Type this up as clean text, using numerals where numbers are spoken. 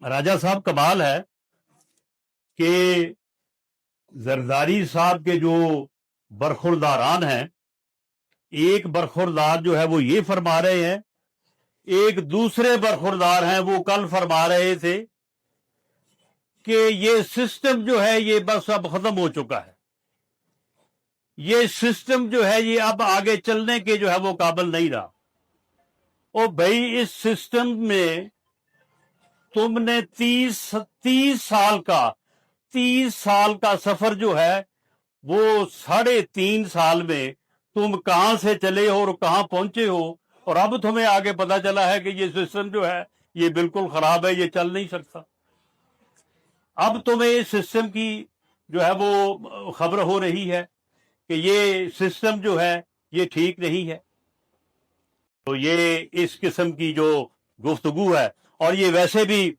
راجہ صاحب کمال ہے کہ زرداری صاحب کے جو برخورداران ہیں، ایک برخوردار جو ہے وہ یہ فرما رہے ہیں، ایک دوسرے برخوردار ہیں وہ کل فرما رہے تھے کہ یہ سسٹم جو ہے یہ بس اب ختم ہو چکا ہے، یہ سسٹم جو ہے یہ اب آگے چلنے کے جو ہے وہ قابل نہیں رہا۔ او بھائی، اس سسٹم میں تم نے تیس سال کا سفر جو ہے وہ 3.5 سال میں تم کہاں سے چلے ہو اور کہاں پہنچے ہو، اور اب تمہیں آگے پتا چلا ہے کہ یہ سسٹم جو ہے یہ بالکل خراب ہے، یہ چل نہیں سکتا۔ اب تمہیں اس سسٹم کی جو ہے وہ خبر ہو رہی ہے کہ یہ سسٹم جو ہے یہ ٹھیک نہیں ہے۔ تو یہ اس قسم کی جو گفتگو ہے، اور یہ ویسے بھی